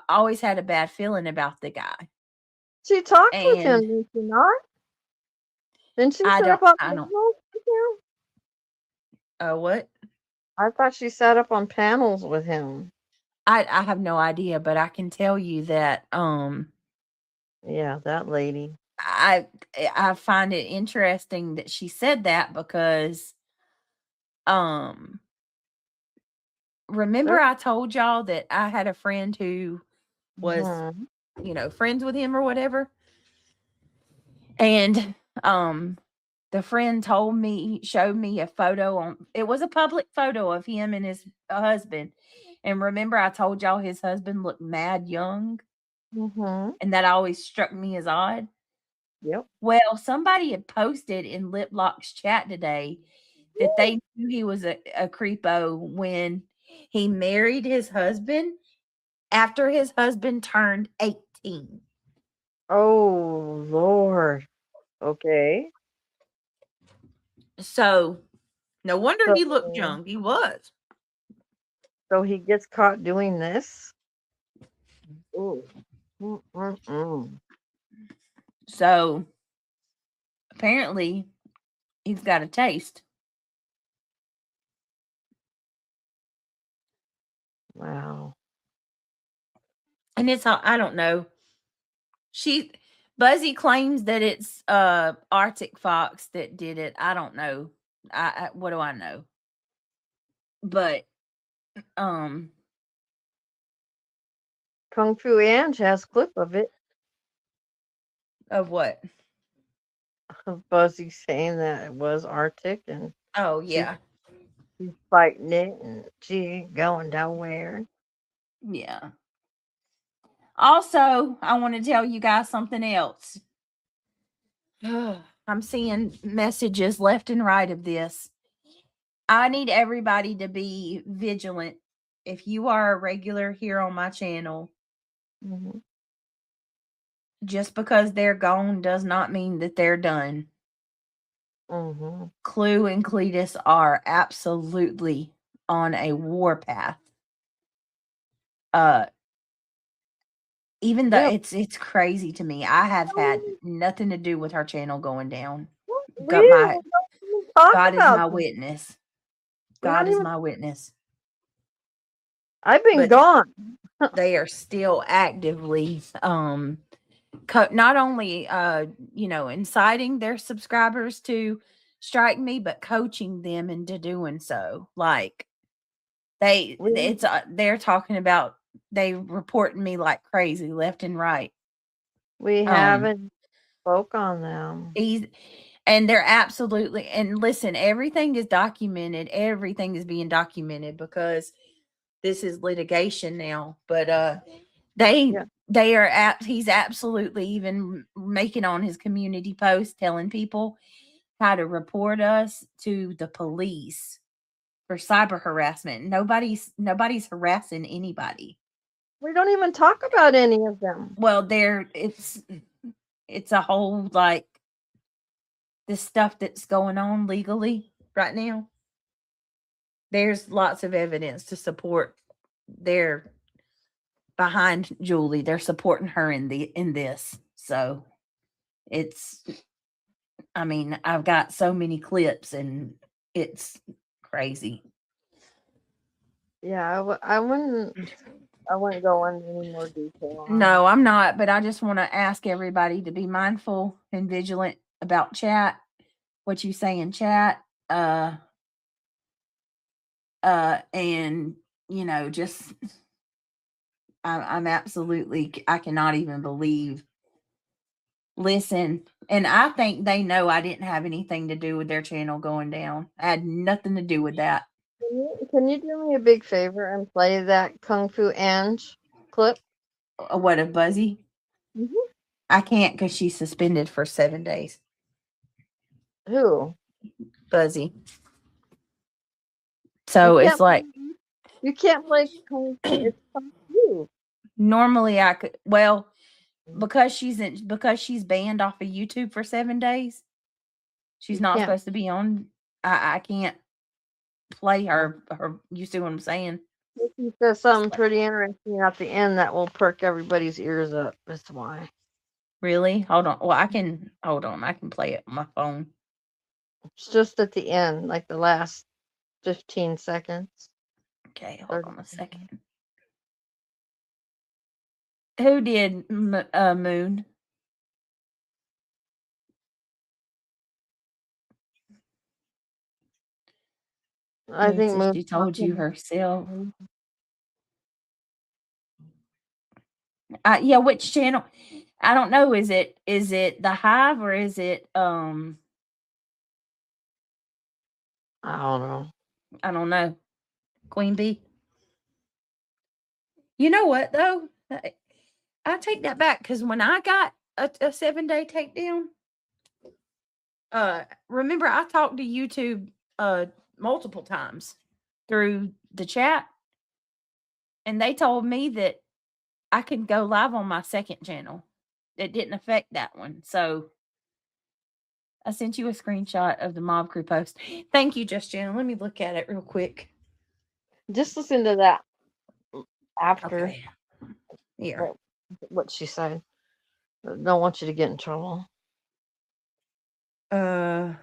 always had a bad feeling about the guy. She talked with him, And did she not? Didn't she set up on I don't, panels with him? what? I thought she sat up on panels with him. I have no idea, but I can tell you that, Yeah, that lady. I I find it interesting that she said that because, um, remember There. I told y'all that I had a friend who was, Mhm. friends with him or whatever? And, um, the friend showed me a photo it was a public photo of him and his husband. And remember I told y'all his husband looked mad young, Mhm. and that always struck me as odd. Yep. Well, somebody had posted in Liplock's chat today that they knew he was a creepo when he married his husband after his husband turned 18. Oh Lord. Okay. So no wonder he looked So young. He was. so he gets caught doing this. Ooh. Mm-mm-mm. So apparently he's got a taste. Wow. And I don't know. She Buzzy claims that it's Arctic Fox that did it. I don't know. What do I know? But um Kung Fu Ange has clip of it, of what? of Buzzy saying that it was Arctic and Oh she yeah. she's fighting it and she ain't going nowhere. Yeah. Also, I want to tell you guys something else. I'm seeing messages left and right of this. I need everybody to be vigilant. If you are a regular here on my channel, Hmm. just because they're gone does not mean that they're done. Hmm. Clue and Cletus are absolutely on a warpath. Uh Even though Yeah, it's crazy to me. I have had nothing to do with her channel going down. we Got my don't even talk God is about my them. witness. We don't God is even. my witness. I've been But gone. they are still actively not only inciting their subscribers to strike me, but coaching them into doing so. Like We they're talking about, they reporting me like crazy left and right. we Um haven't spoke on them. he's And they're absolutely, and listen, everything is documented. Everything is being documented because this is litigation now. But they Yeah, they are he's absolutely even making on his community post telling people how to report us to the police for cyber harassment. Nobody's harassing anybody. we don't even talk about any of them. Well, it's a whole, like, this stuff that's going on legally right now. There's lots of evidence to support their behind Julie. They're supporting her in this. So it's I mean, I've got so many clips and it's crazy. Yeah, I wouldn't go into any more detail on it. No, I'm not, but I just want to ask everybody to be mindful and vigilant about chat, what you say in chat, and just I'm absolutely, I cannot even believe. Listen, and I think they know I didn't have anything to do with their channel going down. I had nothing to do with that. Can you do me a big favor and play that Kung Fu Ange clip? What, a Buzzy? Hmm. I can't because she's suspended for 7 days. Who? Buzzy. You So it's can't. like, You can't play Kung Fu. It's Kung Fu. normally I could, well, because she's banned off of YouTube for 7 days. She's You not can't. supposed to be on. I can't play her. You see what I'm saying? He says something pretty interesting at the end that will perk everybody's ears up. That's why. Really? Hold on. Well, I can hold on. I can play it on my phone. It's just at the end, like the last 15 seconds. Okay, hold 30 on a seconds. second. Who did Moon? I It think says Moon she told you herself. Yeah, which channel? I don't know. Is it the Hive or is it I don't know. I don't know. Queen Bee. You know what though? I take that back because when I got a 7-day takedown, remember I talked to YouTube multiple times through the chat, and they told me that I could go live on my second channel. It didn't affect that one. So I sent you a screenshot of the Mob Crew post. Thank you, Just Jen. Let me look at it real quick. Just listen to that after Okay. Here. what she said. Don't want you to get in trouble. And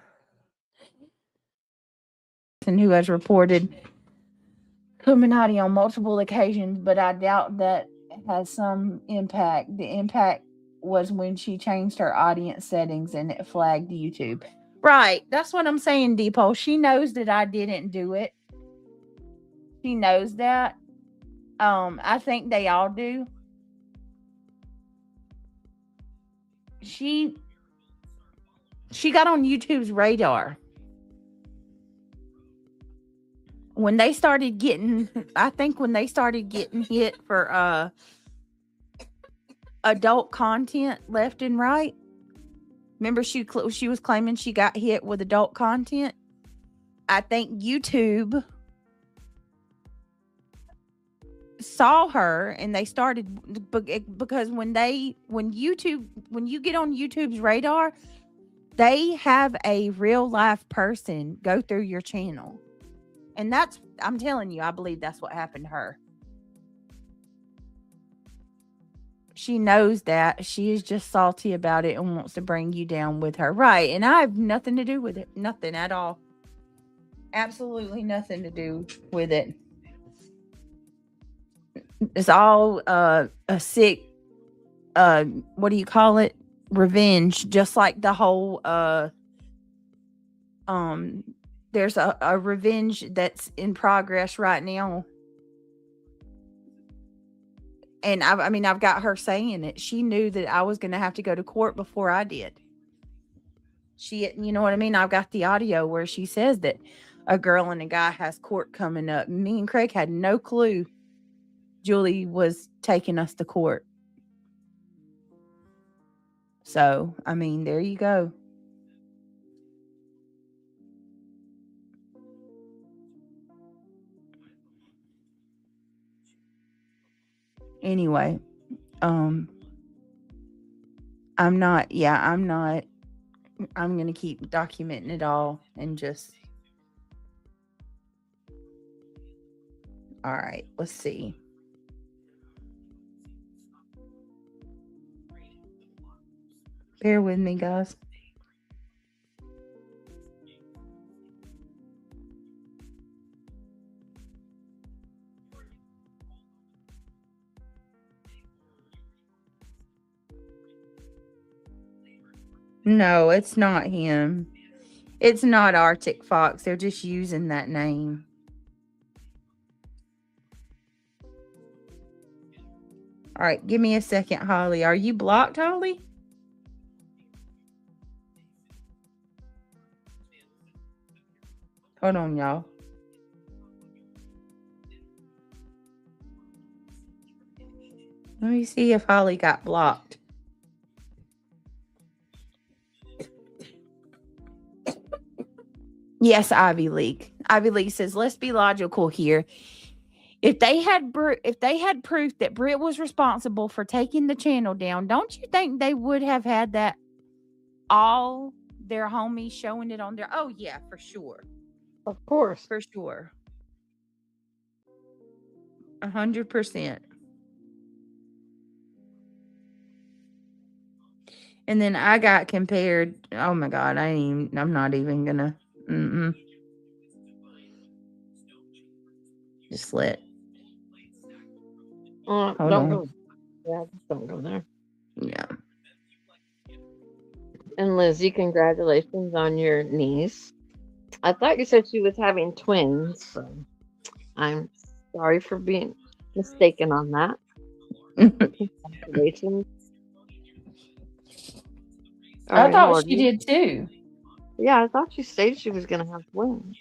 who has reported Illuminati on multiple occasions, but I doubt that has some impact. The impact was when she changed her audience settings and it flagged YouTube. Right. That's what I'm saying, Depot. She knows that I didn't do it. She knows that. I think they all do. She got on YouTube's radar when they started getting, I think when they started getting hit for adult content left and right. Remember she was claiming she got hit with adult content. I think YouTube saw her and they started, because when you get on YouTube's radar, they have a real life person go through your channel. And I'm telling you, I believe that's what happened to her. She knows that. She is just salty about it and wants to bring you down with her. Right. And I have nothing to do with it. Nothing at all. Absolutely nothing to do with it. It's all a sick, what do you call it? Revenge. Just like the whole, there's a revenge that's in progress right now. And I've got her saying it. She knew that I was going to have to go to court before I did. You know what I mean? I've got the audio where she says that a girl and a guy has court coming up. Me and Craig had no clue Julie was taking us to court. So, there you go. Anyway, I'm going to keep documenting it all and just. All right, let's see. Bear with me, guys. No, it's not him. It's not Arctic Fox. They're just using that name. All right, give me a second, Holly. Are you blocked, Holly? Hold on, y'all. Let me see if Holly got blocked. Yes, Ivy League. Ivy League says, let's be logical here. If they had proof that Britt was responsible for taking the channel down, don't you think they would have had that all their homies showing it on their? Oh yeah, for sure. Of course. For sure. 100%. And then I got compared. Oh my God, I'm not even gonna. Just let. Hold don't on. go. Yeah, just don't go there. Yeah. And Lizzie, congratulations on your niece. I thought you said she was having twins, so I'm sorry for being mistaken on that. Congratulations. All I right, thought hold she on. did too. Yeah, I thought she said she was going to have twins.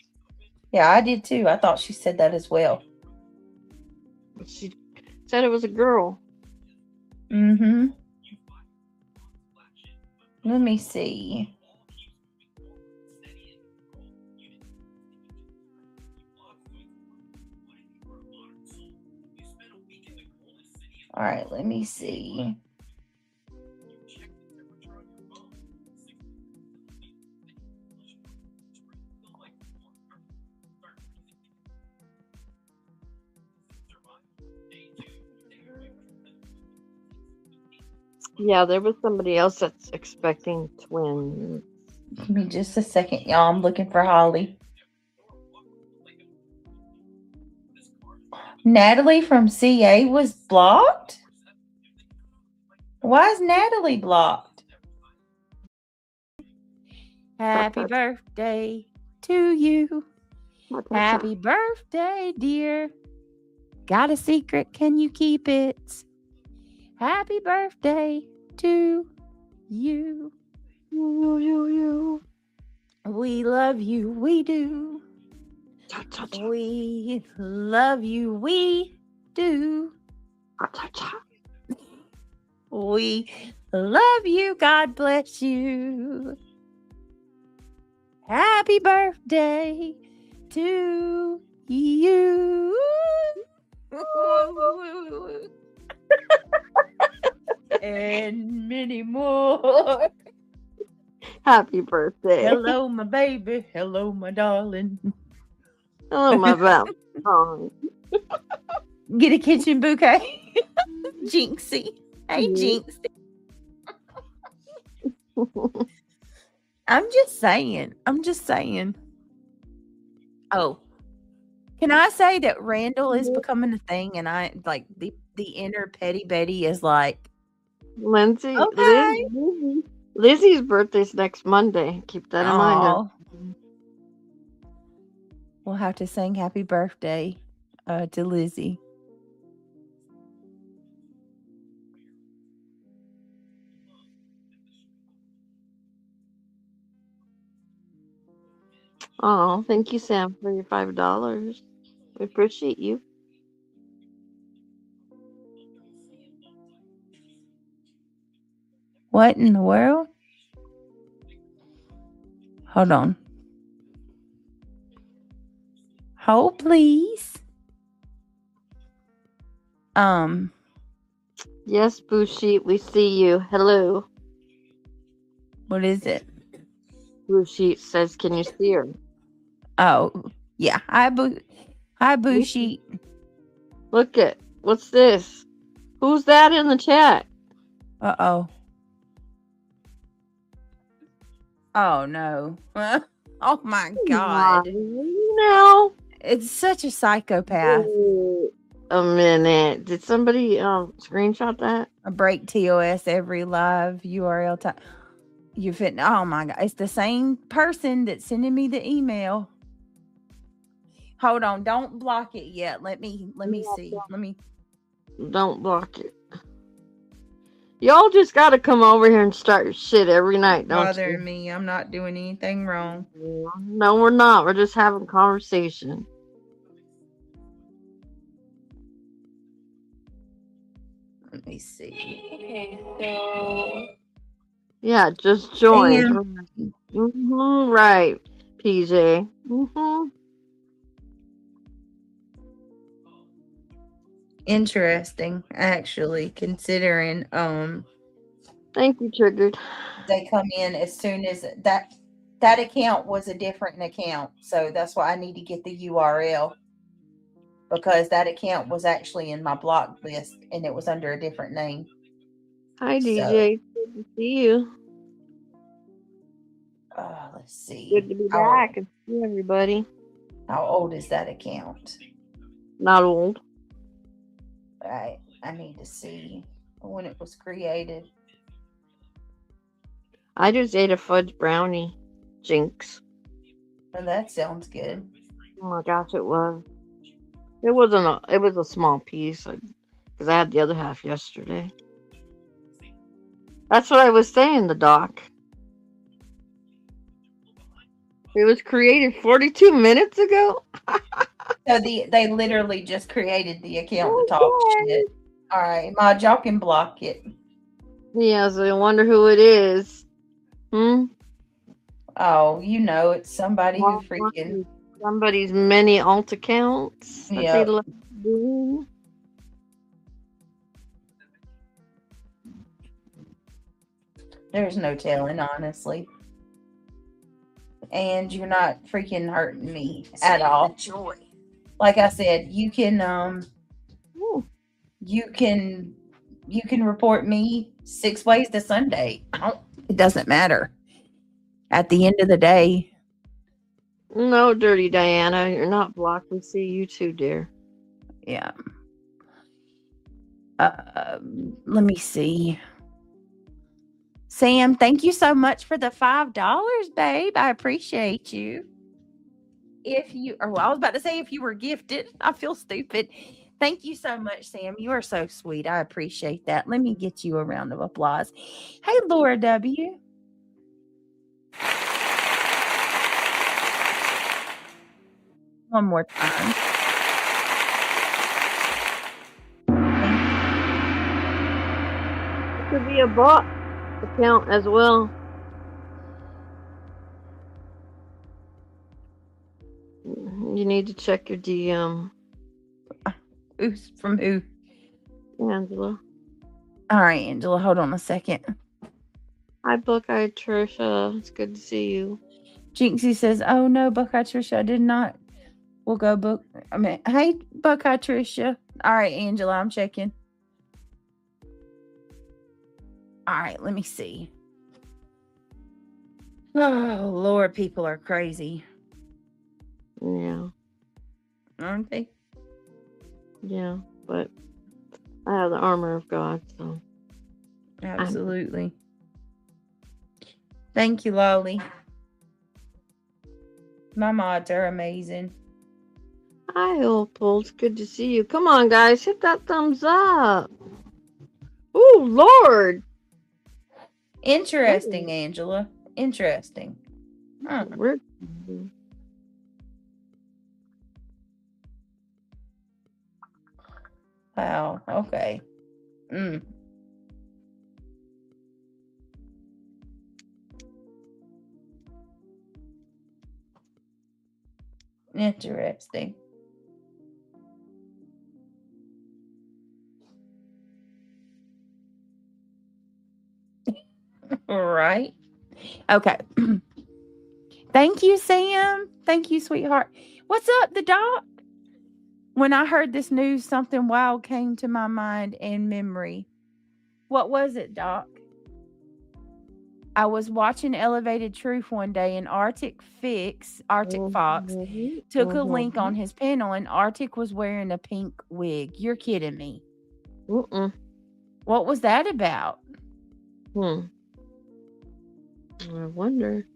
Yeah, I did too. I thought she said that as well. But she said it was a girl. Mm-hmm. Let me see. All right, let me see. Yeah, there was somebody else that's expecting twins. Give me just a second, y'all. I'm looking for Holly. Natalie from CA was blocked? Why is Natalie blocked? Happy birthday to you. Happy birthday, dear. Got a secret? Can you keep it? Happy birthday to you. You. We love you. We do. We love you. We do. We love you. God bless you. Happy birthday to you. And many more. Happy birthday. Hello, my baby. Hello, my darling. Hello, my Valentine. Get a kitchen bouquet. Jinxie. Hey, Jinxie. I'm just saying. Oh, can I say that Randall is becoming a thing, and I like the inner petty Betty is like, Lindsay, okay. Lizzie's birthday's next Monday. Keep that in mind. Aw. We'll have to sing happy birthday to Lizzie. Oh, thank you, Sam, for your $5. We appreciate you. What in the world? Hold on. Hold, please. Yes, Boo Sheet, we see you. Hello. What is it? Boo Sheet says, can you see her? Oh, yeah. Hi, Boo Sheet. Look it. What's this? Who's that in the chat? Uh-oh. Oh, no. Oh, my God. No. It's such a psychopath. Wait a minute. Did somebody screenshot that? A break TOS every live URL time. You fit. Oh, my God. It's the same person that's sending me the email. Hold on. Don't block it yet. Let me see. Don't block it. Y'all just got to come over here and start your shit every night, don't Bothering you? me. I'm not doing anything wrong. No, we're not. We're just having conversation. Let me see. Okay, so Yeah, just join. Right, PJ. Interesting, actually, considering Thank you, Triggered. they come in as soon as that account was a different account, so that's why I need to get the URL. because that account was actually in my blocked list and it was under a different name. Hi, So, DJ. Good to see you. let's see. Good to be back and see everybody. How old is that account? Not old. Right. I need to see when it was created. I just ate a fudge brownie. Jinx. Well, that sounds good. Oh my gosh, it was. It was a small piece because I had the other half yesterday. That's what I was saying, the doc. It was created 42 minutes ago. So they literally just created the account to talk Okay. shit. All right, Mod, y'all can block it. Yeah, so I wonder who it is. Oh, you know, it's somebody who freaking. Somebody's many alt accounts that they Yep. left doing. There's no telling, honestly. And you're not freaking hurting me at all. Joy. Like I said, you can Ooh. you can report me 6 ways to Sunday. It doesn't matter. At the end of the day. No, Dirty Diana, you're not blocked. We see you too, dear. Yeah. Let me see. Sam, thank you so much for the $5, babe. I appreciate you. I was about to say if you were gifted. I feel stupid. Thank you so much, Sam. You are so sweet. I appreciate that. Let me get you a round of applause. Hey, Laura W. One more time. It could be a bot account as well. You need to check your DM. Who's from who? Angela. All right, Angela, hold on a second. Hi, Buckeye Trisha. It's good to see you. Jinxie says, oh no, Buckeye Trisha, I did not. We'll go hey, Buckeye Trisha. All right, Angela, I'm checking. All right, let me see. Oh, Lord, people are crazy. Yeah. Aren't they? Yeah, but I have the armor of God, so. Absolutely. Thank you, Lolly. My mods are amazing. Hi, Opal. It's good to see you. Come on, guys. Hit that thumbs up. Oh, Lord. Interesting, Angela. Interesting. We're... Wow. Okay. Interesting. Right. Okay. Thank you, Sam. Thank you, sweetheart. What's up, the doc? When I heard this news, something wild came to my mind and memory. What was it, Doc? I was watching Elevated Truth one day, and Arctic Fox, took a link on his panel, and Arctic was wearing a pink wig. You're kidding me. What was that about? I wonder.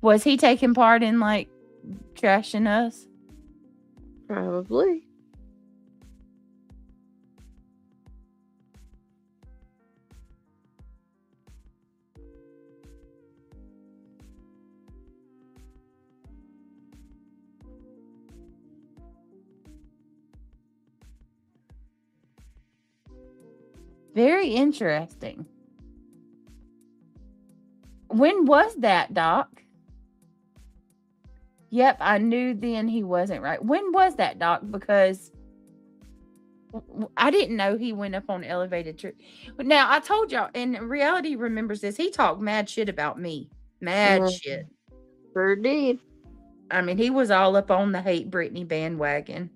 Was he taking part in, like, trashing us? Probably. Very interesting. When was that, Doc? Yep, I knew then he wasn't right. When was that, Doc? Because I didn't know he went up on Elevated Truth. Now, I told y'all, and Reality remembers this, he talked mad shit about me. Mad shit. Sure did. I mean, he was all up on the hate Britney bandwagon.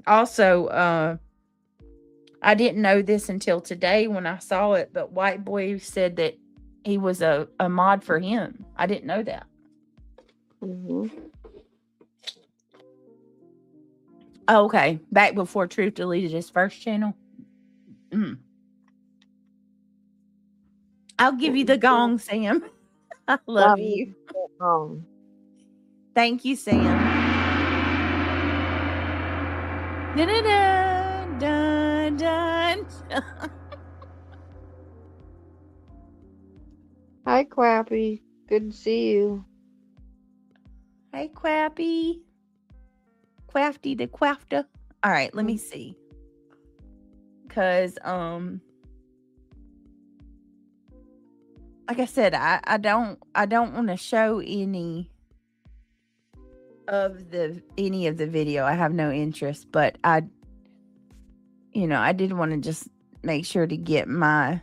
Also, I didn't know this until today when I saw it, but White Boy said that he was a mod for him. I didn't know that. Okay, back before Truth deleted his first channel. I'll give you the gong, Sam. I love you. Thank you, Sam. Dun, dun, dun. Hi, Quappy. Good to see you. Hey, Quappy. Quafty the Quafta. All right, let me see. Because, like I said, I don't want to show any of the video. I have no interest, but I did want to just make sure to get my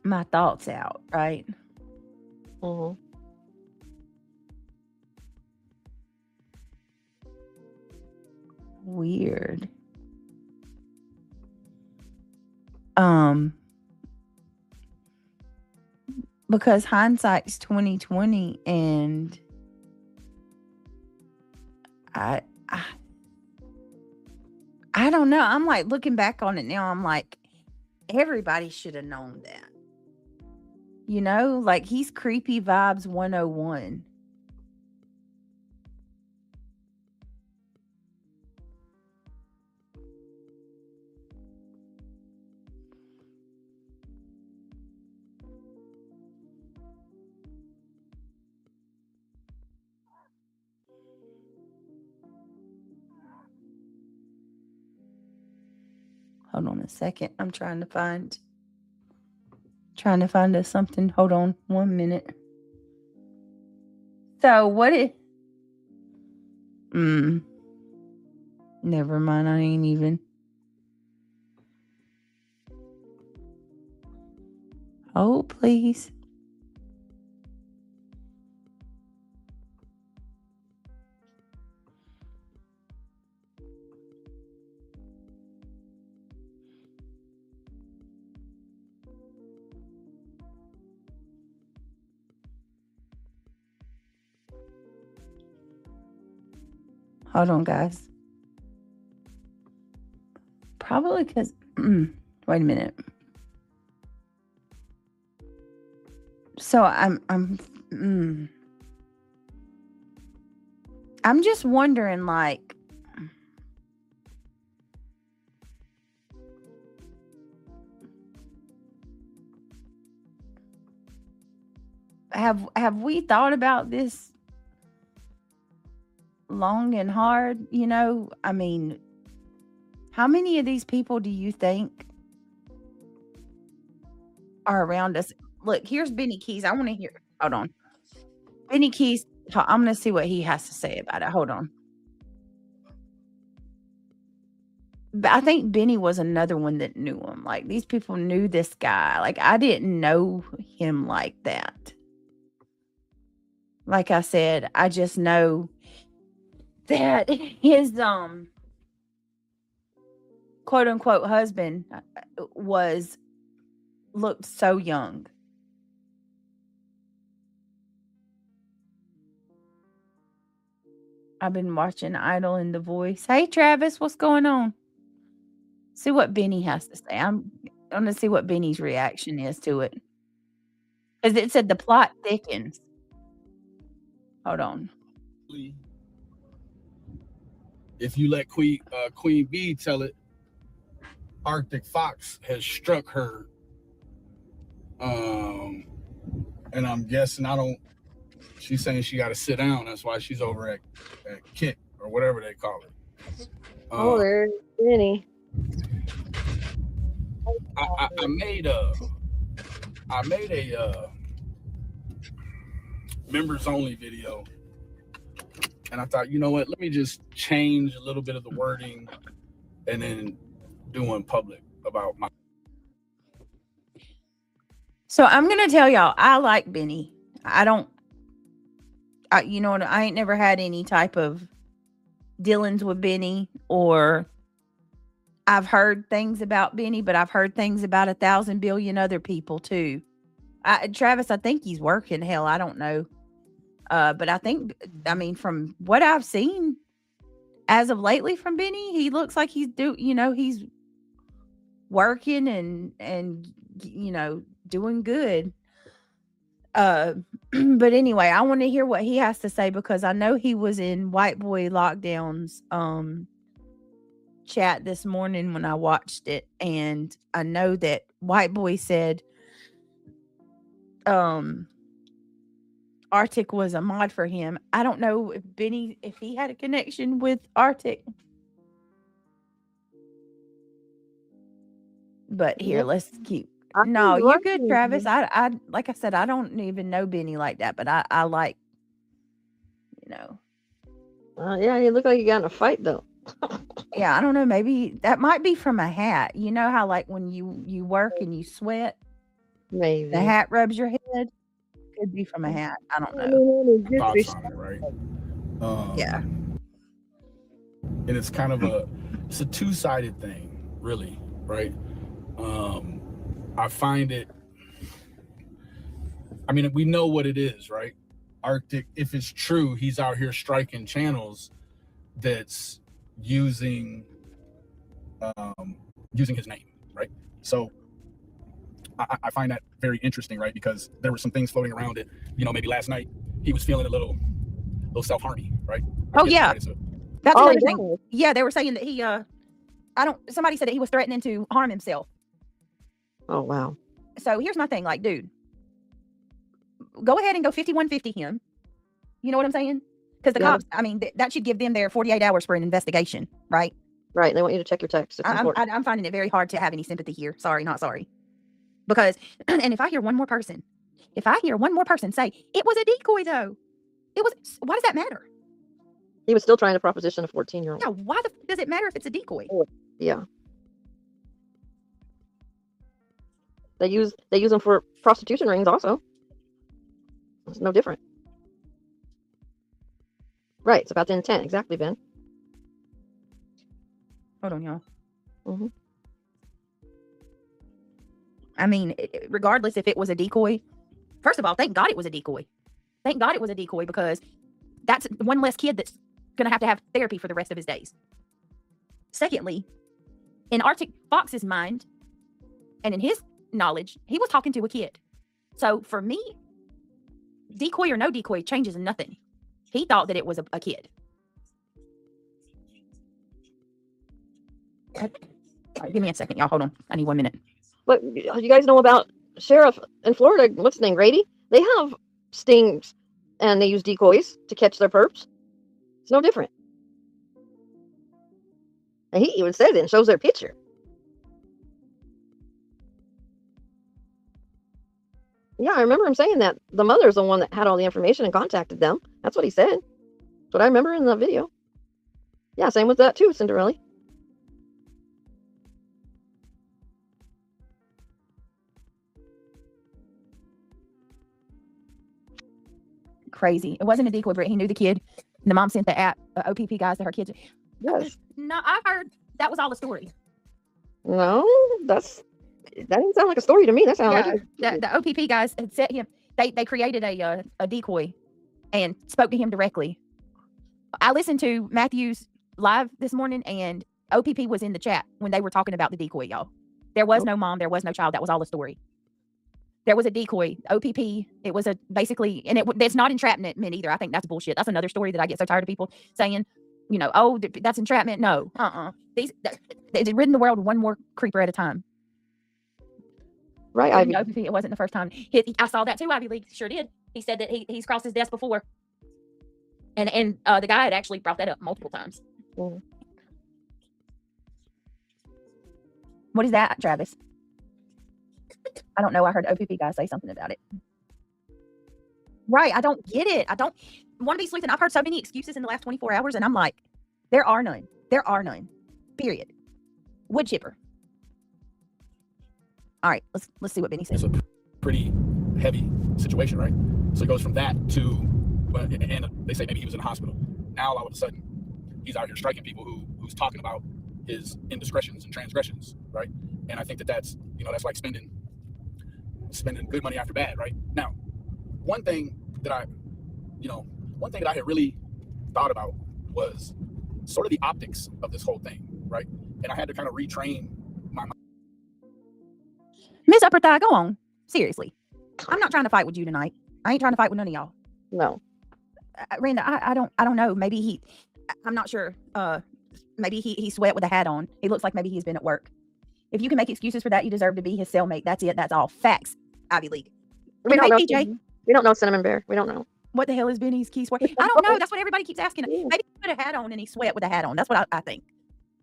my thoughts out, right? Weird. Because hindsight's 2020, and I don't know. I'm like looking back on it now. I'm like, everybody should have known that. Like he's creepy vibes 101. Hold on a second. I'm trying to find us something. Hold on 1 minute. So what it never mind, I ain't even. Oh, please. Hold on, guys. Probably because wait a minute. So I'm just wondering, like, have we thought about this long and hard? I mean, how many of these people do you think are around us? Look, here's Benny Keys. I want to hear. Hold on. Benny Keys, I'm going to see what he has to say about it. Hold on. But I think Benny was another one that knew him. Like, these people knew this guy. Like, I didn't know him like that. Like I said, I just know that his quote unquote husband looked so young. I've been watching Idol and The Voice. Hey Travis, what's going on? See what Benny has to say. I'm going to see what Benny's reaction is to it. Because it said the plot thickens. Hold on. If you let Queen Bee tell it, Arctic Fox has struck her. And I'm guessing she's saying she got to sit down. That's why she's over at Kick or whatever they call it. There's Benny. I made a members only video, and I thought, you know what, let me just change a little bit of the wording and then do in public. about my. So I'm gonna tell y'all, I like Benny. I don't. You know what? I ain't never had any type of dealings with Benny, or I've heard things about Benny, but I've heard things about 1,000 billion other people too. Travis, I think he's working. Hell, I don't know. But I mean, from what I've seen as of lately from Benny, he looks like he's he's working and doing good. But anyway, I want to hear what he has to say, because I know he was in White Boy Lockdown's chat this morning when I watched it, and I know that White Boy said Arctic was a mod for him. I don't know if Benny, if he had a connection with Arctic. But here, let's keep. No, you're good, Travis. I like I said, I don't even know Benny like that, but I like, Yeah, you look like you got in a fight though. Yeah, I don't know. Maybe that might be from a hat. You know how like when you work and you sweat, Maybe the hat rubs your head. Could be from a hat. I don't know. Thoughts on it, right? Yeah. And it's kind of it's a two-sided thing, really, right? I find it. I mean, we know what it is, right? Arctic, if it's true, he's out here striking channels that's using his name, right? So I find that very interesting, right? Because there were some things floating around it. Maybe last night he was feeling a little self-harmy, right? Yeah, that's another thing. Yeah, they were saying that he somebody said that he was threatening to harm himself. Oh wow. So here's my thing, like, dude, go ahead and go 5150 him. You know what I'm saying? Because the cops, I mean, that should give them their 48 hours for an investigation, right? Right. They want you to check your text. I'm finding it very hard to have any sympathy here. Sorry, not sorry. Because, and if I hear one more person say, it was a decoy though, why does that matter? He was still trying to proposition a 14-year-old. Yeah, why does it matter if it's a decoy? Yeah. They use them for prostitution rings also. It's no different. Right, it's about the intent. Exactly, Ben. Hold on, y'all. Mm-hmm. I mean, regardless if it was a decoy, first of all, thank God it was a decoy. Thank God it was a decoy, because that's one less kid that's going to have therapy for the rest of his days. Secondly, in Arctic Fox's mind and in his knowledge, he was talking to a kid. So for me, decoy or no decoy changes nothing. He thought that it was a kid. All right, give me a second, y'all. Hold on. I need 1 minute. But you guys know about sheriff in Florida, what's his name, Grady? They have stings and they use decoys to catch their perps. It's no different. And he even said it and shows their picture. Yeah, I remember him saying that. The mother's the one that had all the information and contacted them. That's what he said. That's what I remember in the video. Yeah, same with that too, Cinderella. Crazy. It wasn't a decoy, but he knew the kid. The mom sent the app, OPP guys to her kids. Yes. No, I heard that was all a story. No, that didn't sound like a story to me. That sounded like the OPP guys had set him. They created a decoy and spoke to him directly. I listened to Matthew's live this morning, and OPP was in the chat when they were talking about the decoy, y'all. There was no mom, there was no child. That was all a story. There was a decoy, OPP. It was basically, and it's not entrapment either. I think that's bullshit. That's another story that I get so tired of people saying, oh, that's entrapment. No, they've ridden the world one more creeper at a time. Right, Ivy. OPP, it wasn't the first time. I saw that too, Ivy League. Sure did. He said that he's crossed his desk before. And the guy had actually brought that up multiple times. Mm-hmm. What is that, Travis? I don't know. I heard OPP guy say something about it. Right. I don't get it. I don't want to be sleuthing. I've heard so many excuses in the last 24 hours, and I'm like, there are none. There are none. Period. Wood chipper. All right, let's see what Benny says. It's a pretty heavy situation, right? So it goes from that to, and they say maybe he was in the hospital. Now all of a sudden, he's out here striking people who's talking about his indiscretions and transgressions, right? And I think that's that's like spending good money after bad, right? Now, one thing that I had really thought about was sort of the optics of this whole thing, right? And I had to kind of retrain my mind. Miss Upper Thigh, go on. Seriously. I'm not trying to fight with you tonight. I ain't trying to fight with none of y'all. No. Randa, I don't know. Maybe I'm not sure. Maybe he sweat with a hat on. He looks like maybe he's been at work. If you can make excuses for that, you deserve to be his cellmate. That's it. That's all. Facts. Ivy League. We don't Hey, know. PJ. We don't know Cinnamon Bear. We don't know. What the hell is Benny's key sweat? I don't know. That's what everybody keeps asking. Yeah. Maybe he put a hat on and he sweat with a hat on. That's what I think.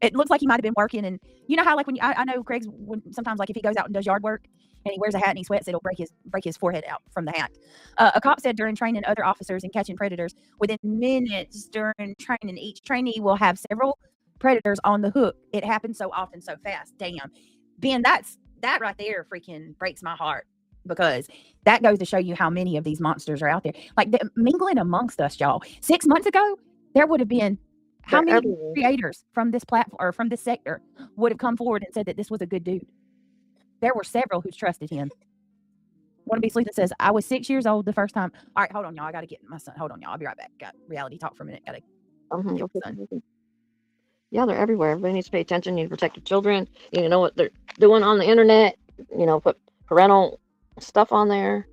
It looks like he might have been working, and you know how like when I know Craig's sometimes like if he goes out and does yard work and he wears a hat and he sweats, it'll break his forehead out from the hat. A cop said during training other officers in catching predators, within minutes during training, each trainee will have several predators on the hook. It happens so often, so fast. Damn, Ben, that right there freaking breaks my heart, because that goes to show you how many of these monsters are out there. Like mingling amongst us, y'all. 6 months ago, there would have been how They're many everywhere. creators from this platform or from this sector would have come forward and said that this was a good dude. There were several who trusted him. Wanna Be Sleeping says, I was 6 years old the first time. All right, hold on, y'all. I got to get my son. Hold on, y'all. I'll be right back. Got reality talk for a minute. Got to Mhm, get okay. my son. Yeah, they're everywhere. Everybody needs to pay attention. You need to protect your children. You need to know what they're doing on the internet. Put parental stuff on there.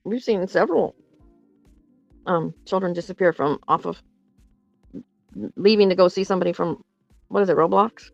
We've seen several children disappear from off of leaving to go see somebody from, what is it, Roblox?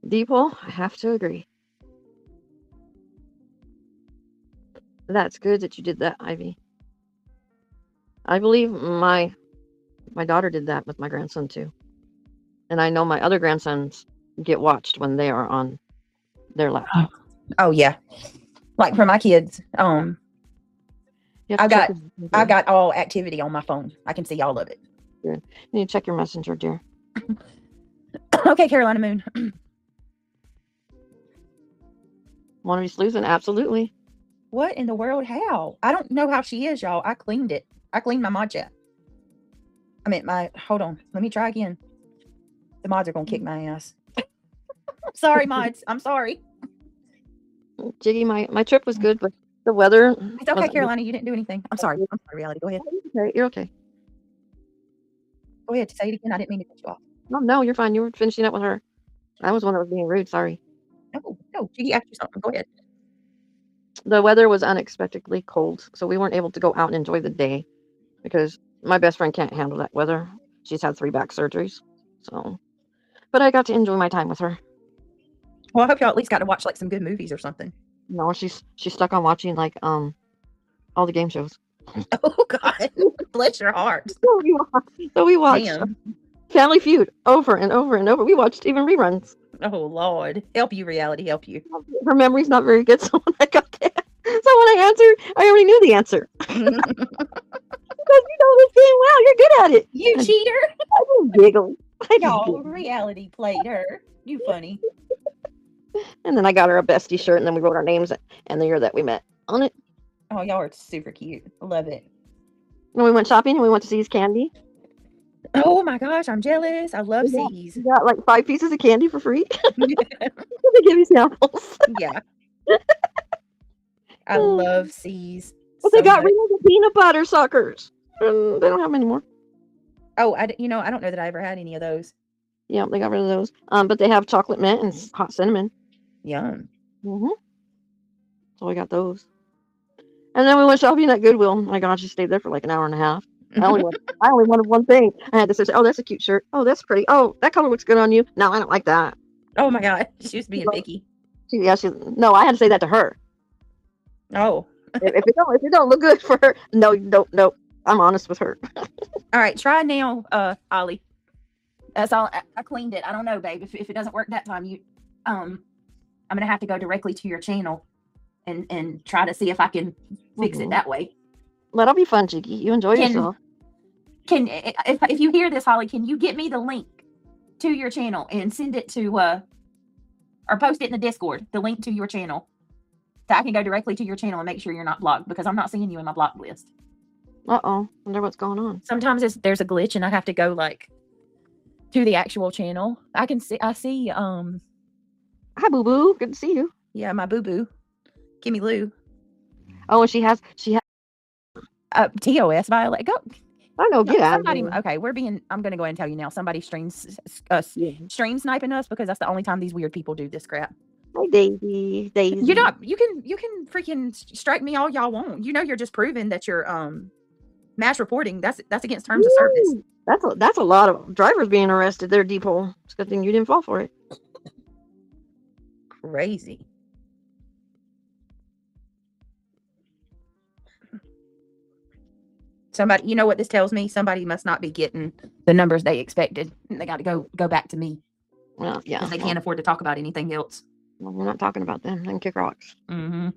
Deeple, I have to agree. That's good that you did that, Ivy. I believe my daughter did that with my grandson too. And I know my other grandsons get watched when they are on their laptop. Oh yeah, like for my kids, You have I to check got- your I messenger. got all activity on my phone. I can see all of it. You need to check your messenger, dear. Okay, Carolina Moon. Want to be sleuzing? Absolutely. What in the world? How? I don't know how she is, y'all. I cleaned it. I cleaned my mod chat. Hold on. Let me try again. The mods are going to kick my ass. Sorry, mods. I'm sorry. Jiggy, my trip was good, but the weather. It's okay, Carolina. You didn't do anything. I'm sorry. I'm sorry, reality. Go ahead. Okay, you're okay. Go ahead. Say it again. I didn't mean to cut you off. No, you're fine. You were finishing up with her. I was one that was being rude. Sorry. No. Jiggy asked you something. Go ahead. The weather was unexpectedly cold, so we weren't able to go out and enjoy the day because my best friend can't handle that weather. She's had 3 back surgeries. So, but I got to enjoy my time with her. Well, I hope y'all at least got to watch like some good movies or something. No, she's stuck on watching like all the game shows. Oh God, bless your heart. So we watched Damn. Family Feud over and over and over. We watched even reruns. Oh Lord, help you, reality, help you. Her memory's not very good, so when I got there, so when I answered, I already knew the answer. Because you know this game well, you're good at it. You cheater. I just giggle. Y'all, reality played her. You funny. And then I got her a bestie shirt, and then we wrote our names and the year that we met on it. Oh, y'all are super cute. Love it. And we went shopping, and we went to See's Candy. Oh my gosh, I'm jealous. I love Yeah. C's. We got like 5 pieces of candy for free. They give you samples. Yeah. I love C's. But so they got much. rid of the peanut butter suckers. They don't have them anymore. Oh, I don't know that I ever had any of those. Yeah, they got rid of those. But they have chocolate mint and hot cinnamon. Yum. Mm-hmm. So we got those. And then we went shopping at Goodwill. My God, she stayed there for like an hour and a half. I only wanted one thing. I had to say, oh, that's a cute shirt. Oh, that's pretty. Oh, that color looks good on you. No, I don't like that. Oh my God, she was being picky. No, I had to say that to her. Oh. if it don't look good for her, no. I'm honest with her. All right, try now, Ollie. That's all. I cleaned it. I don't know, babe. If it doesn't work that time, I'm gonna have to go directly to your channel and try to see if I can fix it that way. That'll be fun, Jiggy. You enjoy yourself. If you hear this, Holly, can you get me the link to your channel and send it to or post it in the Discord, the link to your channel, so I can go directly to your channel and make sure you're not blocked, because I'm not seeing you in my blocked list. Wonder what's going on. Sometimes there's a glitch and I have to go like to the actual channel. I see Hi, Boo Boo. Good to see you. Yeah, my boo boo, Kimmy Lou. Oh, and she has TOS Violet. Go. I know, get out. Somebody, okay, I'm gonna go ahead and tell you now. Somebody stream sniping us, because that's the only time these weird people do this crap. Hi, Daisy. You can freaking strike me all y'all want. You're just proving that you're mass reporting. That's against terms of service. That's a lot of drivers being arrested there, Deephole. It's a good thing you didn't fall for it. Crazy. Somebody, you know what this tells me? Somebody must not be getting the numbers they expected. They got to go back to me. Well, yeah. Because they can't afford to talk about anything else. Well, we're not talking about them. They can kick rocks. Mm-hmm.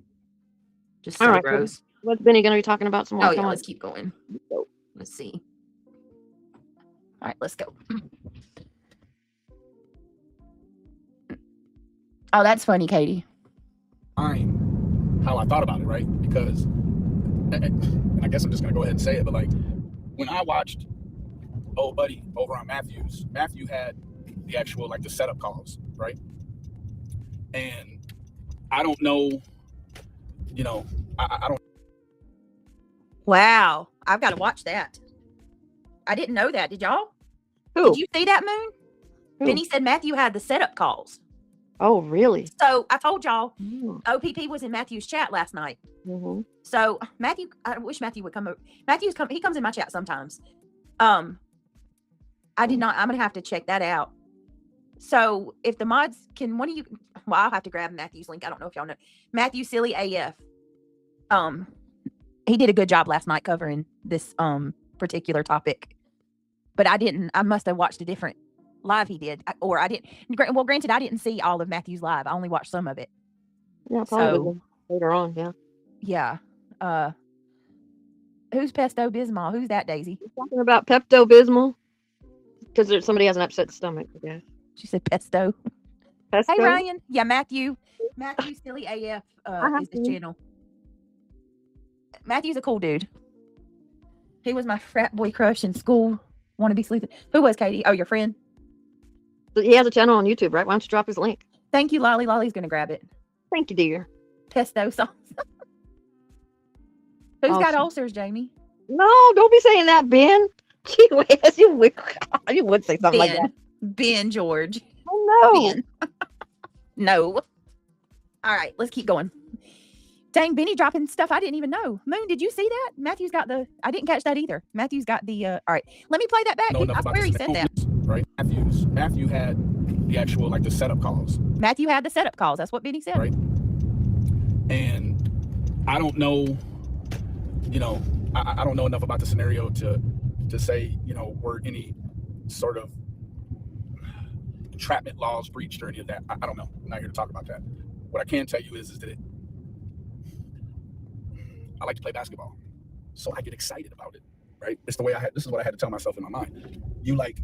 Just all right, gross. What's Benny going to be talking about some more? Oh, yeah, let's keep going. Let's see. All right, let's go. Oh, that's funny, Katie. How I thought about it, right? Because, and I guess I'm just going to go ahead and say it, but like, when I watched old buddy over on Matthew had the actual, like, the setup calls, right? And I don't know, I don't. Wow, I've got to watch that. I didn't know that. Did y'all? Who? Did you see that, Moon? Who? Benny said Matthew had the setup calls. Oh, really? So I told y'all, OPP was in Matthew's chat last night. Mm-hmm. So Matthew, I wish Matthew would come over. He comes in my chat sometimes. I did not. I'm gonna have to check that out. So if the mods can, one of you, well, I'll have to grab Matthew's link. I don't know if y'all know Matthew Silly AF. He did a good job last night covering this particular topic, but I didn't. I must have watched a different live he did, or I didn't. Well, granted, I didn't see all of Matthew's live. I only watched some of it. Yeah, probably later on. Yeah. Yeah. Who's Pesto Bismol? Who's that, Daisy? We're talking about Pepto Bismol because somebody has an upset stomach. Yeah. She said Pesto. Pesto. Hey Ryan. Yeah, Matthew Silly AF is his channel. Matthew's a cool dude. He was my frat boy crush in school. Want to be sleeping? Who was Katie? Oh, your friend. He has a channel on YouTube, right? Why don't you drop his link? Thank you, Lolly. Lolly's gonna grab it. Thank you, dear. Pesto sauce. Who's got ulcers, Jamie? No, don't be saying that, Ben. Gee whiz, you would say something like that. Ben George. Oh no. Ben. No. All right, let's keep going. Dang, Benny dropping stuff I didn't even know. Moon, did you see that? Matthew's got I didn't catch that either. Matthew's got the, all right. Let me play that back. I swear he said that. Right? Matthew had the actual, like, the setup calls. Matthew had the setup calls. That's what Benny said. Right? And I don't know, I don't know enough about the scenario to say, were any sort of entrapment laws breached or any of that. I don't know. I'm not here to talk about that. What I can tell you is that I like to play basketball, so I get excited about it, right? It's the way this is what I had to tell myself in my mind. You like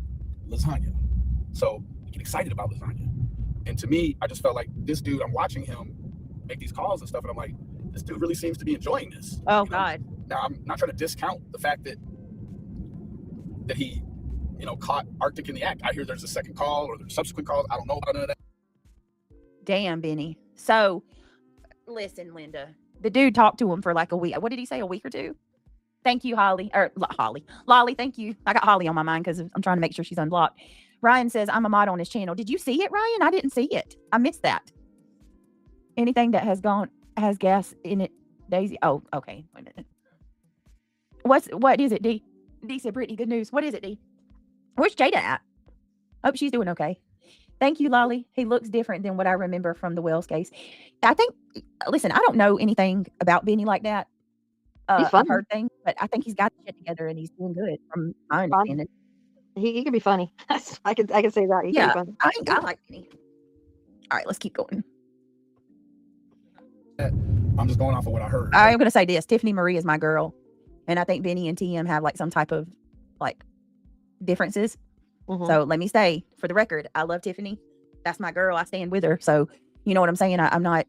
lasagna, so you get excited about lasagna. And to me, I just felt like this dude, I'm watching him make these calls and stuff, and I'm like, this dude really seems to be enjoying this. Oh, God. Now, I'm not trying to discount the fact that he, caught Arctic in the act. I hear there's a second call or there's subsequent calls. I don't know about none of that. Damn, Benny. So, listen, Linda. The dude talked to him for like a week. What did he say? A week or two? Thank you, Holly. Or Lolly, thank you. I got Holly on my mind because I'm trying to make sure she's unblocked. Ryan says, I'm a mod on his channel. Did you see it, Ryan? I didn't see it. I missed that. Anything that has gas in it, Daisy. Oh, okay. Wait a minute. What is it, D? D said, Brittany, good news. What is it, D? Where's Jada at? Hope she's doing okay. Thank you, Lolly. He looks different than what I remember from the Wells case. I think, listen, I don't know anything about Benny like that. He's I've funny. heard things, but I think he's got shit together and he's doing good from my understanding. He can be funny. I can say that. He Yeah, can be funny. I like Benny. All right, let's keep going. I'm just going off of what I heard. I'm going to say this. Tiffany Marie is my girl. And I think Benny and TM have like some type of like differences. Mhm. So let me say, for the record, I love Tiffany. That's my girl. I stand with her. So you know what I'm saying? I'm not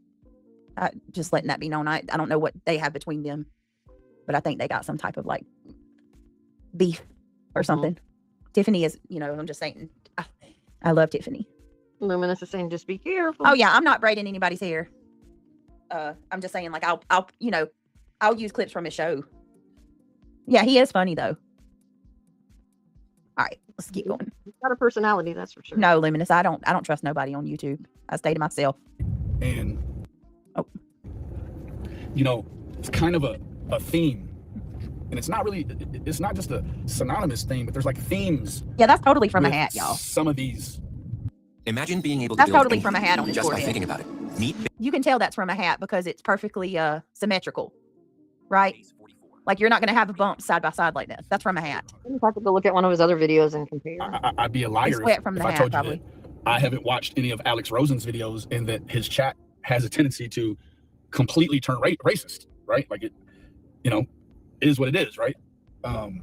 just letting that be known. I don't know what they have between them, but I think they got some type of like beef or something. Tiffany is, I'm just saying, I love Tiffany. Luminous is saying, just be careful. Oh yeah, I'm not braiding anybody's hair. I'm just saying, like, I'll use clips from his show. Yeah, he is funny though. All right, let's keep going. He's got a personality, that's for sure. No, Luminous, I don't trust nobody on YouTube. I stay to myself. And it's kind of a theme, and it's not just a synonymous theme, but there's like themes. Yeah, that's totally from a hat, y'all. Some of these. Imagine being able to That's build totally from a hat on his just by forehead. thinking about it. Meet You can tell that's from a hat because it's perfectly symmetrical, right? Like you're not going to have a bump side by side like that. That's from a hat. You just have to go look at one of his other videos and compare. I'd be a liar sweat from if the I hat, told you probably. that I haven't watched any of Alex Rosen's videos and that his chat has a tendency to completely turn racist, right? Like it is what it is, right? And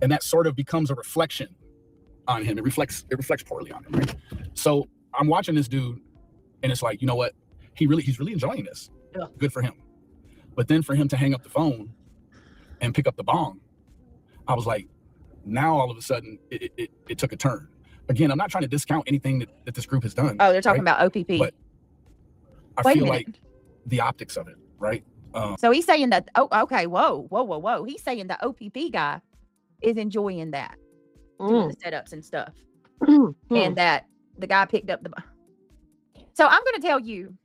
that sort of becomes a reflection on him. It reflects poorly on him, right? So I'm watching this dude and it's like, you know what? He's really enjoying this. Yeah. Good for him. But then for him to hang up the phone and pick up the bong, I was like, now all of a sudden it took a turn. Again, I'm not trying to discount anything that this group has done. Oh, they're talking right? about OPP. But I Wait a feel minute. like the optics of it, right? So he's saying that, okay, whoa. He's saying the OPP guy is enjoying that, doing the setups and stuff. And that the guy picked up the. So I'm going to tell you,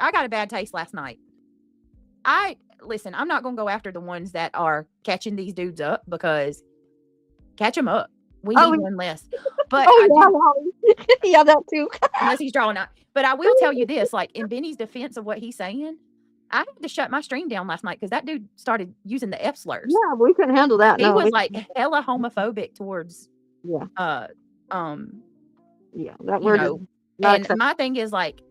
I got a bad taste last night. Listen, I'm not going to go after the ones that are catching these dudes up because catch them up. We need one less. But yeah, that too. unless he's drawing out. But I will tell you this, like in Benny's defense of what he's saying, I had to shut my stream down last night because that dude started using the F slurs. Yeah, we couldn't handle that. He was like hella homophobic towards yeah, that you word know, is not and acceptable. my thing is like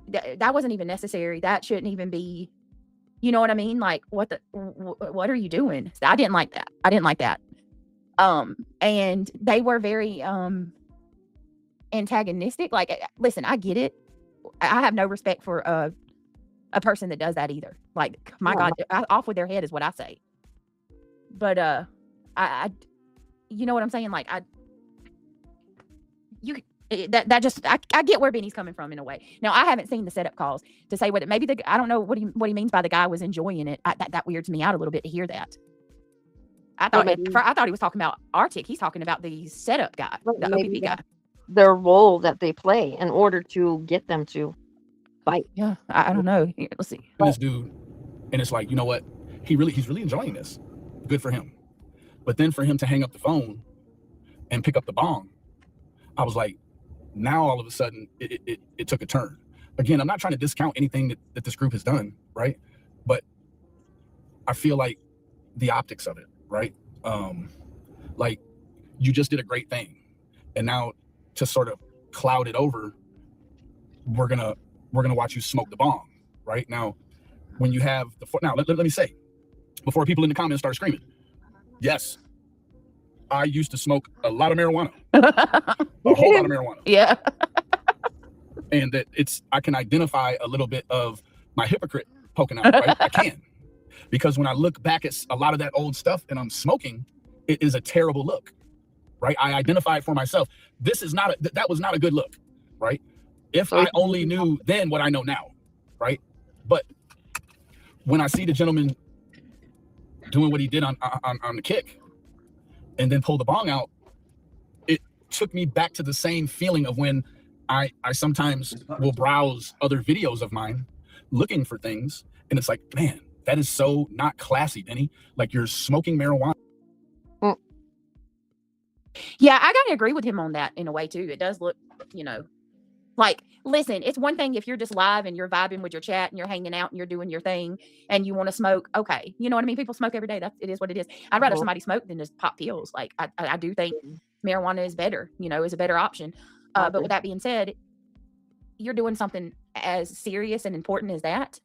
that wasn't even necessary. That shouldn't even be, you know what I mean? Like what are you doing? I didn't like that. And they were very antagonistic. Like, listen, I get it. I have no respect for a person that does that either. Like, my God, off with their head is what I say. But I you know what I'm saying? Like, I get where Benny's coming from in a way. Now, I haven't seen the setup calls to say what maybe I don't know what he means by the guy was enjoying it. That weirds me out a little bit to hear that. I thought he was talking about Arctic. He's talking about the setup guy, the OPP guy. Their role that they play in order to get them to fight. Yeah, I don't know. Here, let's see. This dude, and it's like, you know what? He's really enjoying this. Good for him. But then for him to hang up the phone and pick up the bong, I was like, now all of a sudden it took a turn. Again, I'm not trying to discount anything that this group has done, right? But I feel like the optics of it, right? Like you just did a great thing, and now to sort of cloud it over, we're gonna watch you smoke the bong, right? Now, when you have let me say, before people in the comments start screaming, yes, I used to smoke a lot of marijuana, a whole lot of marijuana. Yeah. And that I can identify a little bit of my hypocrite poking out, right? I can. Because when I look back at a lot of that old stuff and I'm smoking, it is a terrible look, right? I identify it for myself. That was not a good look, right? If I only knew then what I know now, right? But when I see the gentleman doing what he did on the kick, and then pull the bong out, it took me back to the same feeling of when I sometimes will browse other videos of mine looking for things, and it's like, man, that is so not classy, Denny. Like, you're smoking marijuana. Yeah, I gotta agree with him on that in a way too. It does look, like, listen, it's one thing if you're just live and you're vibing with your chat and you're hanging out and you're doing your thing and you want to smoke. Okay, you know what I mean? People smoke every day. It is what it is. I'd rather somebody smoke than just pop pills. Like, I do think marijuana is better. Is a better option. But with that being said, you're doing something as serious and important as that.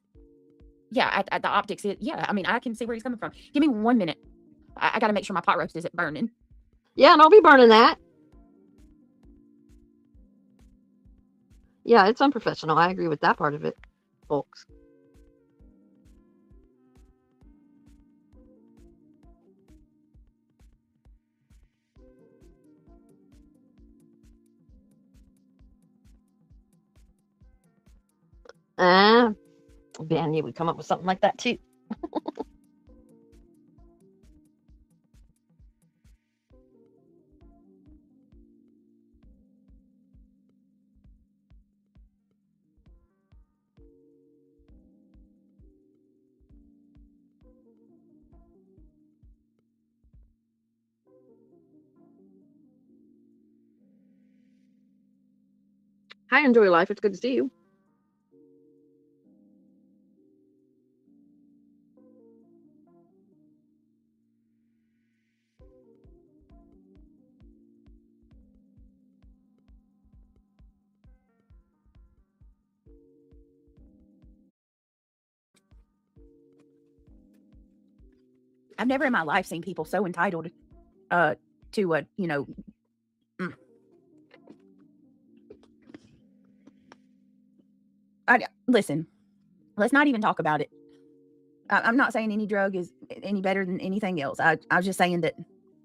Yeah, at the optics, I mean, I can see where he's coming from. Give me 1 minute. I got to make sure my pot roast isn't burning. Yeah, don't be burning that. Yeah, it's unprofessional. I agree with that part of it, folks. Ben, you would come up with something like that too. I enjoy life. It's good to see you. I've never in my life seen people so entitled to a, listen, let's not even talk about it. I'm not saying any drug is any better than anything else. I was just saying that.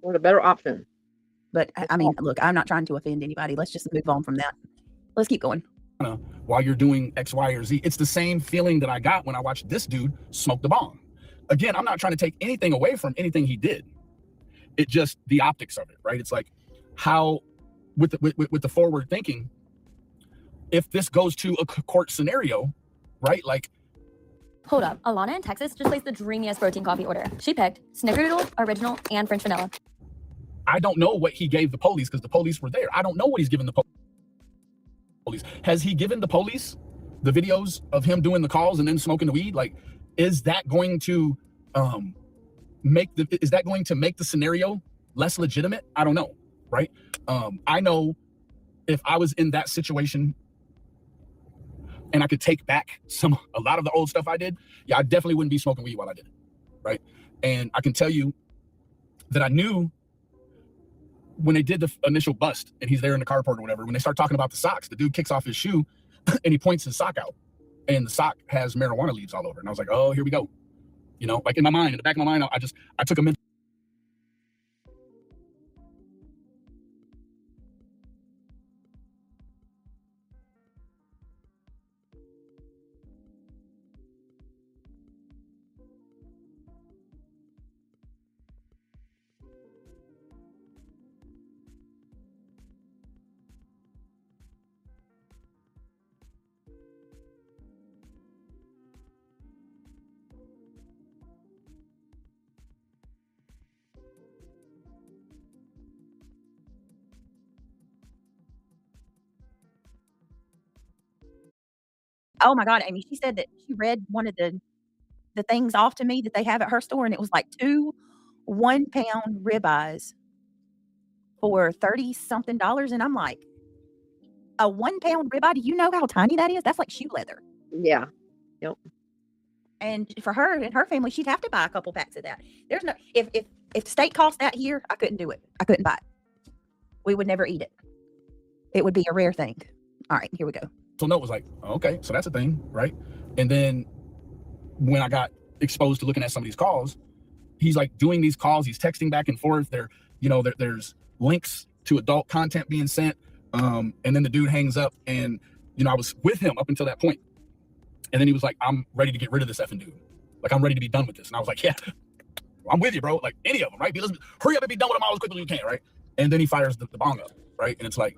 What a better option. But I mean, look, I'm not trying to offend anybody. Let's just move on from that. Let's keep going. While you're doing X, Y, or Z, it's the same feeling that I got when I watched this dude smoke the bong. Again, I'm not trying to take anything away from anything he did. It just the optics of it, right? It's like how with the forward thinking, if this goes to a court scenario, right? Like, hold up, Alana in Texas just placed the dreamiest protein coffee order. She picked Snickerdoodle, Original, and French Vanilla. I don't know what he gave the police because the police were there. I don't know what he's given the police. Has he given the police the videos of him doing the calls and then smoking the weed? Like, is that going to make the scenario less legitimate? I don't know, right? I know if I was in that situation and I could take back a lot of the old stuff I did, yeah, I definitely wouldn't be smoking weed while I did it, right? And I can tell you that I knew when they did the initial bust and he's there in the carport or whatever, when they start talking about the socks, the dude kicks off his shoe and he points his sock out and the sock has marijuana leaves all over. And I was like, oh, here we go. Like in my mind, in the back of my mind, I took a mental. Oh my God, Amy, she said that she read one of the things off to me that they have at her store, and it was like 2 1-pound ribeyes for $30-something. And I'm like, a 1-pound ribeye, do you know how tiny that is? That's like shoe leather. Yeah. Yep. And for her and her family, she'd have to buy a couple packs of that. There's no, if steak cost that here, I couldn't do it. I couldn't buy it. We would never eat it. It would be a rare thing. All right, here we go. So note was like, okay, so that's a thing, right? And then when I got exposed to looking at some of these calls, he's like doing these calls, he's texting back and forth. There's links to adult content being sent. And then the dude hangs up and, I was with him up until that point. And then he was like, I'm ready to get rid of this effing dude. Like, I'm ready to be done with this. And I was like, yeah, I'm with you, bro. Like any of them, right? Let's hurry up and be done with them all as quickly as you can, right? And then he fires the bong up, right? And it's like,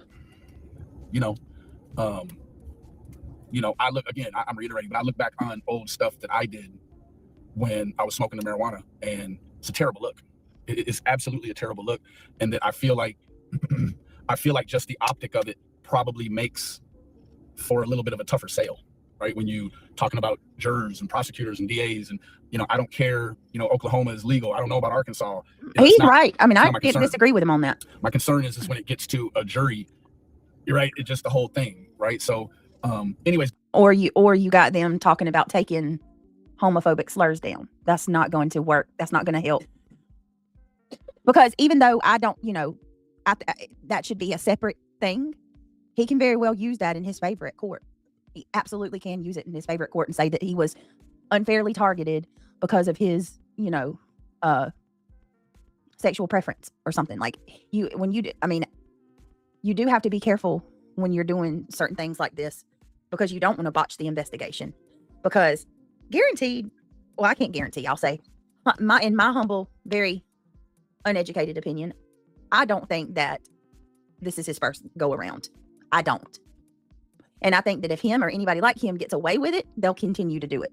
I look again. I'm reiterating, but I look back on old stuff that I did when I was smoking the marijuana, and it's a terrible look. It's absolutely a terrible look, and that I feel like just the optic of it probably makes for a little bit of a tougher sale, right? When you talking about jurors and prosecutors and DAs, and I don't care. Oklahoma is legal. I don't know about Arkansas. He's right. I mean, I can't disagree with him on that. My concern is when it gets to a jury. You're right. It's just the whole thing, right? So, anyways, or you got them talking about taking homophobic slurs down. That's not going to work. That's not going to help. Because even though I don't, that should be a separate thing, he can very well use that in his favor at court. He absolutely can use it in his favor at court and say that he was unfairly targeted because of his, sexual preference or something. Like you do have to be careful when you're doing certain things like this, because you don't want to botch the investigation. Because guaranteed, well, I can't guarantee, I'll say, in my humble, very uneducated opinion, I don't think that this is his first go around. I don't. And I think that if him or anybody like him gets away with it, they'll continue to do it.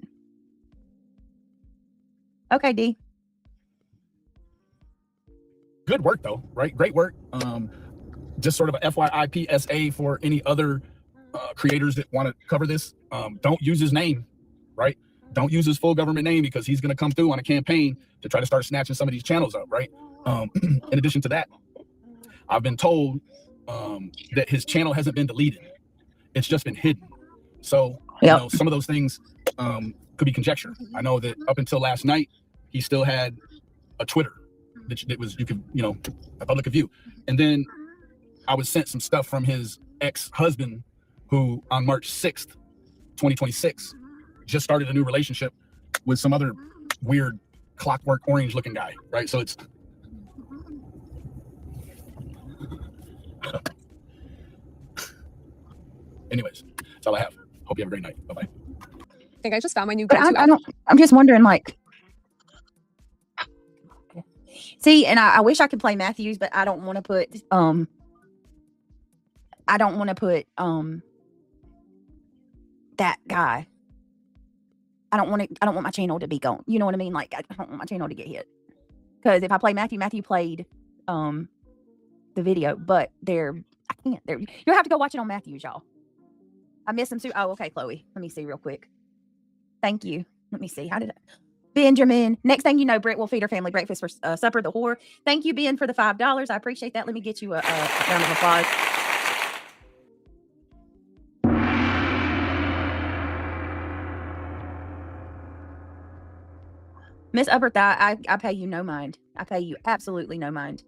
Okay, D. Good work though, right? Great work. Just sort of a FYI PSA for any other creators that want to cover this. Don't use his name, right? Don't use his full government name, because he's going to come through on a campaign to try to start snatching some of these channels up, right? In addition to that, I've been told that his channel hasn't been deleted. It's just been hidden. So, some of those things could be conjecture. I know that up until last night, he still had a Twitter that was, a public view. And then I was sent some stuff from his ex-husband, who on March 6th, 2026, just started a new relationship with some other weird clockwork orange looking guy, right? So it's anyways, that's all I have. Hope you have a great night. Bye-bye. I think I just found my new But go-to. I'm just wondering, like, see, and I wish I could play Matthews, but I don't want to put that guy. I don't want my channel to be gone. You know what I mean? Like, I don't want my channel to get hit. Because if I play Matthew played the video, but I can't. You'll have to go watch it on Matthews, y'all. I missed him too. Oh, okay, Chloe. Let me see real quick. Thank you. Let me see. How did Benjamin? Next thing you know, Brett will feed her family breakfast for supper. The whore. Thank you, Ben, for the $5. I appreciate that. Let me get you a round of applause. Miss Upper Thigh, I pay you no mind. I pay you absolutely no mind.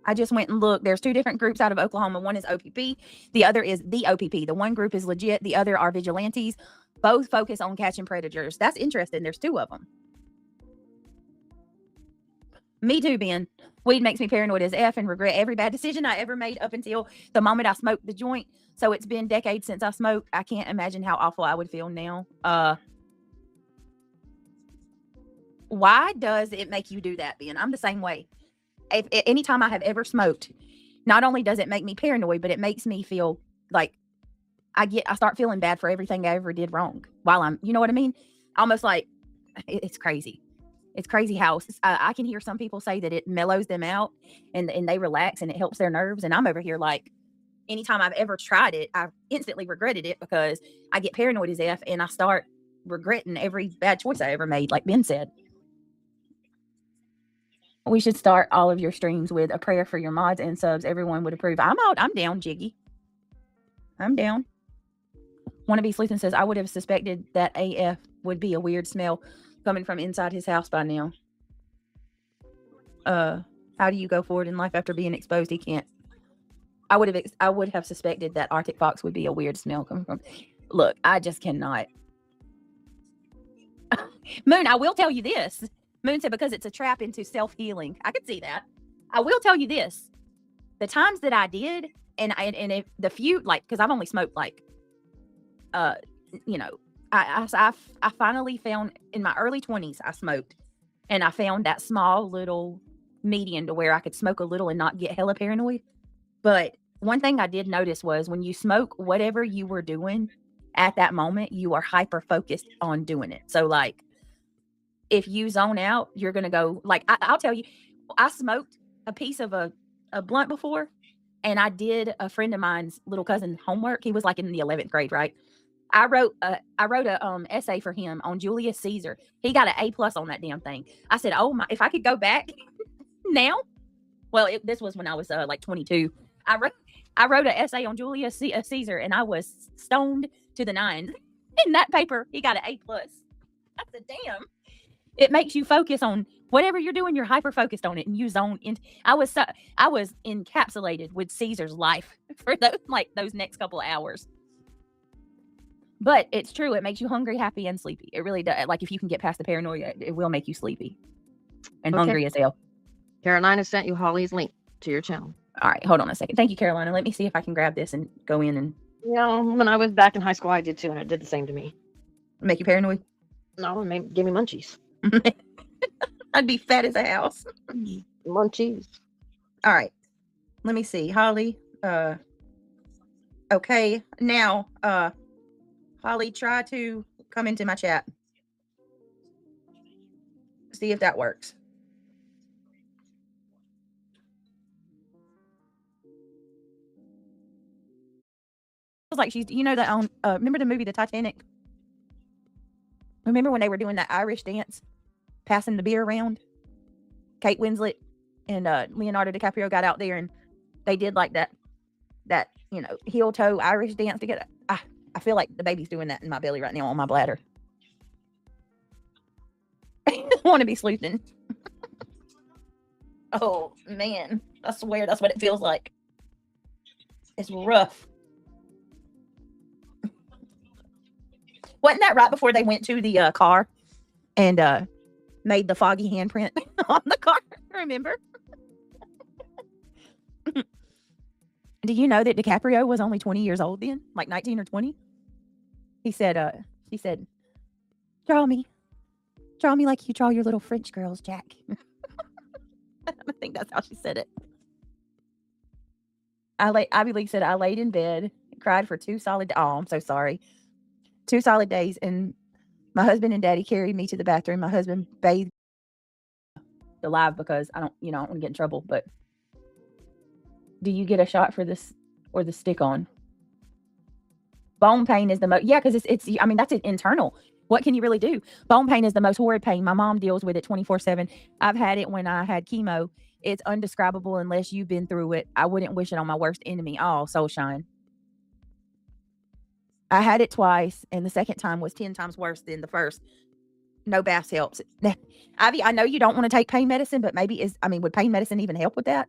I just went and looked. There's two different groups out of Oklahoma. One is OPP. The other is the OPP. The one group is legit. The other are vigilantes. Both focus on catching predators. That's interesting. There's two of them. Me too, Ben. Weed makes me paranoid as F and regret every bad decision I ever made up until the moment I smoked the joint. So it's been decades since I smoked. I can't imagine how awful I would feel now. Why does it make you do that, Ben? I'm the same way. If anytime I have ever smoked, not only does it make me paranoid, but it makes me feel like I start feeling bad for everything I ever did wrong while I'm, you know what I mean? Almost like it's crazy. It's crazy how I can hear some people say that it mellows them out and they relax and it helps their nerves. And I'm over here like, anytime I've ever tried it, I instantly regretted it because I get paranoid as F and I start regretting every bad choice I ever made, like Ben said. We should start all of your streams with a prayer for your mods and subs. Everyone would approve. I'm down, Jiggy. I'm down. Wannabe Sleuthin says, I would have suspected that AF would be a weird smell coming from inside his house by now. How do you go forward in life after being exposed? He can't. I would have suspected that Arctic Fox would be a weird smell coming from. Look, I just cannot. Moon, I will tell you this. Moon said, because it's a trap into self-healing. I could see that. I will tell you this. The times that I did, and if the few, like, because I've only smoked like, I finally found in my early 20s, I smoked, and I found that small little median to where I could smoke a little and not get hella paranoid. But one thing I did notice was when you smoke, whatever you were doing at that moment, you are hyper focused on doing it. So like if you zone out, you're going to go like, I'll tell you, I smoked a piece of a blunt before, and I did a friend of mine's little cousin homework. He was like in the 11th grade, right? I wrote a essay for him on Julius Caesar. He got an A+ on that damn thing. I said, oh my, if I could go back now, well, this was when I was like 22. I wrote an essay on Julius Caesar, and I was stoned to the nines. In that paper, he got an A+. I said, damn. It makes you focus on whatever you're doing. You're hyper focused on it, and you zone in. I was encapsulated with Caesar's life for those next couple of hours. But it's true. It makes you hungry, happy, and sleepy. It really does. Like if you can get past the paranoia, it will make you sleepy and hungry as hell. Carolina sent you Holly's link to your channel. All right, hold on a second. Thank you, Carolina. Let me see if I can grab this and go in and Yeah, when I was back in high school, I did too, and it did the same to me. make you paranoid. No, it gave me munchies. I'd be fat as a house. Munchies. All right. Let me see. Holly. Okay. Now, Holly, try to come into my chat. See if that works. It was like she's, you know, that on, remember the movie The Titanic? Remember when they were doing that Irish dance, passing the beer around? Kate Winslet and Leonardo DiCaprio got out there and they did like that, you know, heel toe Irish dance together. I feel like the baby's doing that in my belly right now on my bladder. I want to be sleuthing. Oh man, I swear that's what it feels like. It's rough. Wasn't that right before they went to the car and made the foggy handprint on the car? Remember? Do you know that DiCaprio was only 20 years old then? Like 19 or 20? She said, draw me like you draw your little French girls, Jack. I think that's how she said it. Ivy League said, I laid in bed, cried for 2 solid, oh, I'm so sorry. 2 solid days, and my husband and daddy carried me to the bathroom. My husband bathed alive because I don't want to get in trouble, but do you get a shot for this or the stick on? Bone pain is the most, yeah, because it's I mean, that's internal. What can you really do? Bone pain is the most horrid pain. My mom deals with it 24/7. I've had it when I had chemo. It's undescribable unless you've been through it. I wouldn't wish it on my worst enemy. Oh, Soulshine. I had it twice, and the second time was 10 times worse than the first. No baths helps. Ivy, I know you don't want to take pain medicine, but would pain medicine even help with that?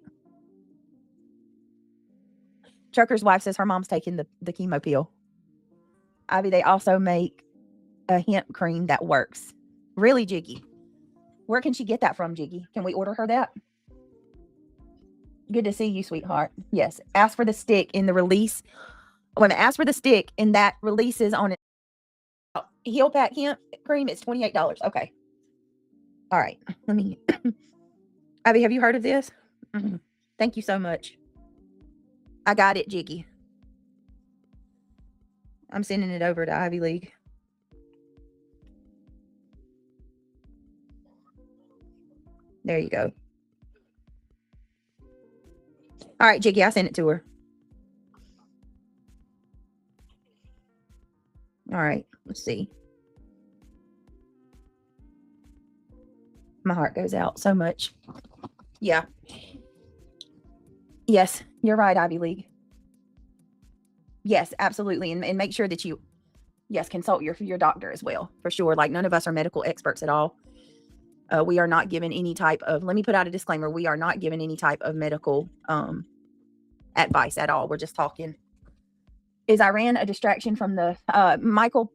Trucker's wife says her mom's taking the chemo pill. Ivy, they also make a hemp cream that works. Really, Jiggy? Where can she get that from, Jiggy? Can we order her that? Good to see you, sweetheart. Yes. Ask for the stick in the release. When I ask for the stick and that releases on it, Heel Pack hemp cream, it's $28. Okay. All right. Let me. Abby, have you heard of this? Mm-hmm. Thank you so much. I got it, Jiggy. I'm sending it over to Ivy League. There you go. All right, Jiggy, I sent it to her. All right, let's see. My heart goes out so much. Yeah. Yes, you're right, Ivy League. Yes, absolutely. And make sure that you, consult your doctor as well, for sure. Like, none of us are medical experts at all. We are not given any type of, let me put out a disclaimer. We are not given any type of medical advice at all. We're just talking. Is Iran a distraction from the Michael